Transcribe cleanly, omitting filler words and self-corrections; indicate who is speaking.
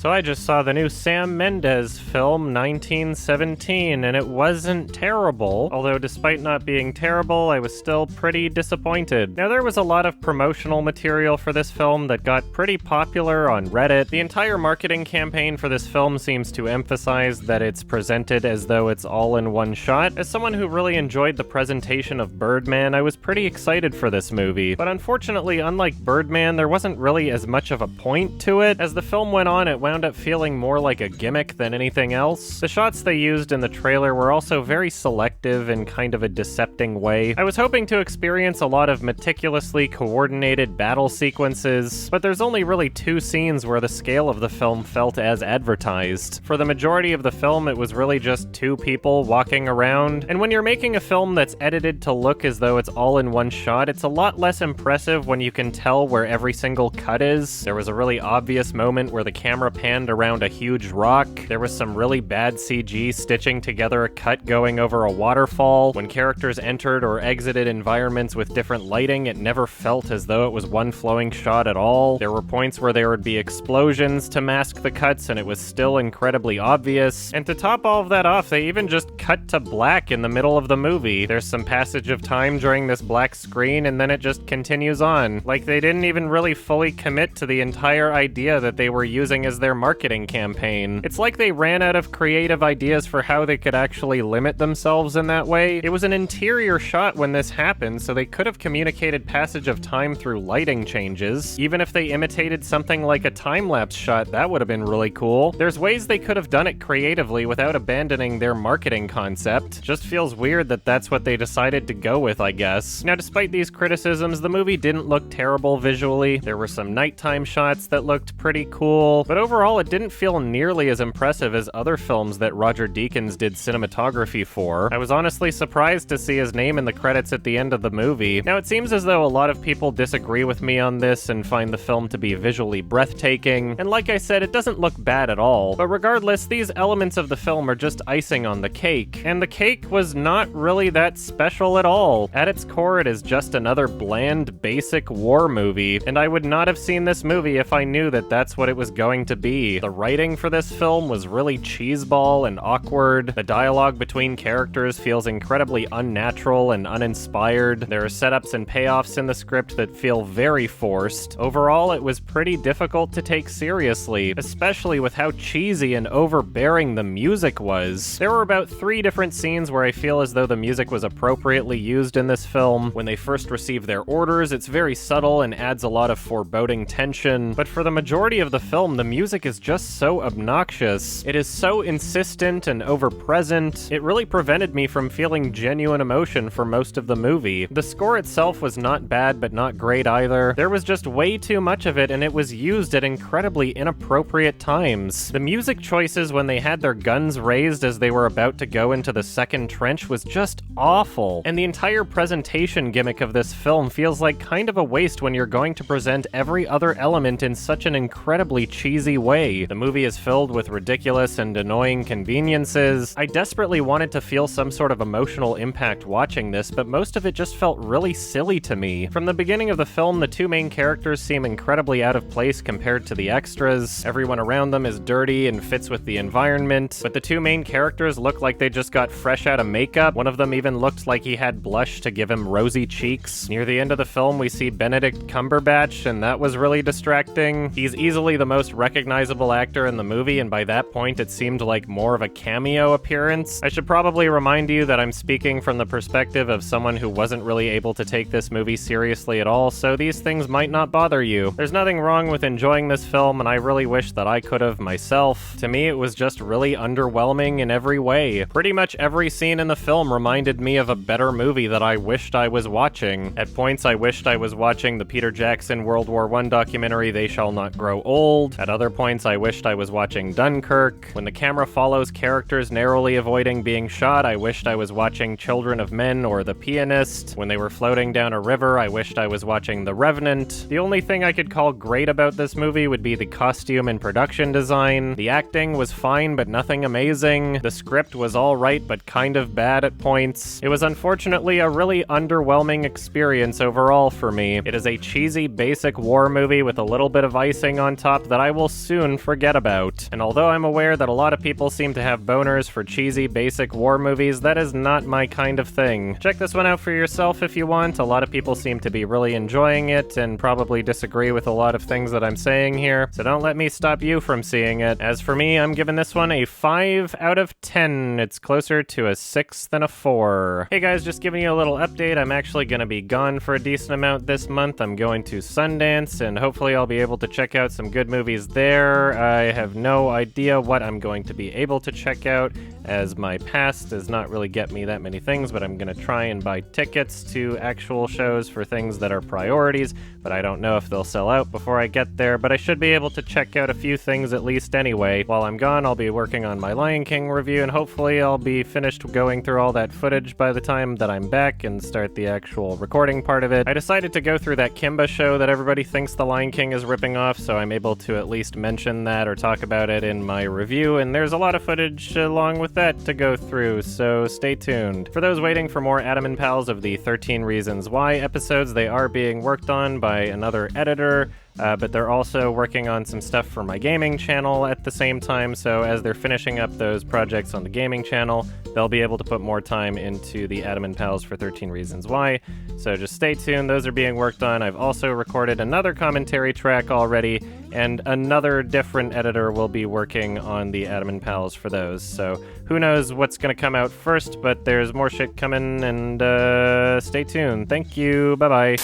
Speaker 1: So I just saw the new Sam Mendes film, 1917, and it wasn't terrible. Although despite not being terrible, I was still pretty disappointed. Now there was a lot of promotional material for this film that got pretty popular on Reddit. The entire marketing campaign for this film seems to emphasize that it's presented as though it's all in one shot. As someone who really enjoyed the presentation of Birdman, I was pretty excited for this movie. But unfortunately, unlike Birdman, there wasn't really as much of a point to it. As the film went on, it wound up feeling more like a gimmick than anything else. The shots they used in the trailer were also very selective in kind of a decepting way. I was hoping to experience a lot of meticulously coordinated battle sequences, but there's only really 2 scenes where the scale of the film felt as advertised. For the majority of the film, it was really just 2 people walking around, and when you're making a film that's edited to look as though it's all in one shot, it's a lot less impressive when you can tell where every single cut is. There was a really obvious moment where the camera panned around a huge rock. There was some really bad CG stitching together a cut going over a waterfall. When characters entered or exited environments with different lighting, it never felt as though it was one flowing shot at all. There were points where there would be explosions to mask the cuts and it was still incredibly obvious. And to top all of that off, they even just cut to black in the middle of the movie. There's some passage of time during this black screen and then it just continues on. Like they didn't even really fully commit to the entire idea that they were using as their marketing campaign. It's like they ran out of creative ideas for how they could actually limit themselves in that way. It was an interior shot when this happened, so they could have communicated passage of time through lighting changes. Even if they imitated something like a time-lapse shot, that would have been really cool. There's ways they could have done it creatively without abandoning their marketing concept. Just feels weird that that's what they decided to go with, I guess. Now, despite these criticisms, the movie didn't look terrible visually. There were some nighttime shots that looked pretty cool, but overall it didn't feel nearly as impressive as other films that Roger Deakins did cinematography for. I was honestly surprised to see his name in the credits at the end of the movie. Now it seems as though a lot of people disagree with me on this and find the film to be visually breathtaking, and like I said, it doesn't look bad at all. But regardless, these elements of the film are just icing on the cake, and the cake was not really that special at all. At its core, it is just another bland, basic war movie, and I would not have seen this movie if I knew that that's what it was going to be. The writing for this film was really cheeseball and awkward. The dialogue between characters feels incredibly unnatural and uninspired. There are setups and payoffs in the script that feel very forced. Overall, it was pretty difficult to take seriously, especially with how cheesy and overbearing the music was. There were about 3 different scenes where I feel as though the music was appropriately used in this film. When they first receive their orders, it's very subtle and adds a lot of foreboding tension, but for the majority of the film, the music is just so obnoxious. It is so insistent and overpresent. It really prevented me from feeling genuine emotion for most of the movie. The score itself was not bad, but not great either. There was just way too much of it, and it was used at incredibly inappropriate times. The music choices when they had their guns raised as they were about to go into the second trench was just awful. And the entire presentation gimmick of this film feels like kind of a waste when you're going to present every other element in such an incredibly cheesy way. The movie is filled with ridiculous and annoying conveniences. I desperately wanted to feel some sort of emotional impact watching this, but most of it just felt really silly to me. From the beginning of the film, the 2 main characters seem incredibly out of place compared to the extras. Everyone around them is dirty and fits with the environment, but the 2 main characters look like they just got fresh out of makeup. One of them even looked like he had blush to give him rosy cheeks. Near the end of the film, we see Benedict Cumberbatch, and that was really distracting. He's easily the most recognizable actor in the movie, and by that point it seemed like more of a cameo appearance. I should probably remind you that I'm speaking from the perspective of someone who wasn't really able to take this movie seriously at all, so these things might not bother you. There's nothing wrong with enjoying this film, and I really wish that I could have myself. To me, it was just really underwhelming in every way. Pretty much every scene in the film reminded me of a better movie that I wished I was watching. At points, I wished I was watching the Peter Jackson World War I documentary They Shall Not Grow Old. At other points, I wished I was watching Dunkirk. When the camera follows characters narrowly avoiding being shot, I wished I was watching Children of Men or The Pianist. When they were floating down a river, I wished I was watching The Revenant. The only thing I could call great about this movie would be the costume and production design. The acting was fine, but nothing amazing. The script was alright, but kind of bad at points. It was unfortunately a really underwhelming experience overall for me. It is a cheesy, basic war movie with a little bit of icing on top that I will soon forget about. And although I'm aware that a lot of people seem to have boners for cheesy, basic war movies, that is not my kind of thing. Check this one out for yourself if you want. A lot of people seem to be really enjoying it and probably disagree with a lot of things that I'm saying here, so don't let me stop you from seeing it. As for me, I'm giving this one a 5 out of 10. It's closer to a 6 than a 4. Hey guys, just giving you a little update. I'm actually going to be gone for a decent amount this month. I'm going to Sundance, and hopefully I'll be able to check out some good movies there. I have no idea what I'm going to be able to check out, as my pass does not really get me that many things, but I'm going to try and buy tickets to actual shows for things that are priorities, but I don't know if they'll sell out before I get there, but I should be able to check out a few things at least anyway. While I'm gone, I'll be working on my Lion King review, and hopefully I'll be finished going through all that footage by the time that I'm back and start the actual recording part of it. I decided to go through that Kimba show that everybody thinks the Lion King is ripping off, so I'm able to at least mention that or talk about it in my review, and there's a lot of footage along with that to go through, so stay tuned. For those waiting for more Adam and Pals of the 13 Reasons Why episodes, they are being worked on by another editor, but they're also working on some stuff for my gaming channel at the same time, so as they're finishing up those projects on the gaming channel, they'll be able to put more time into the Adam and Pals for 13 Reasons Why, so just stay tuned. Those are being worked on. I've also recorded another commentary track already, and another different editor will be working on the Adam and Pals for those, so who knows what's going to come out first, but there's more shit coming, and stay tuned. Thank you, bye-bye.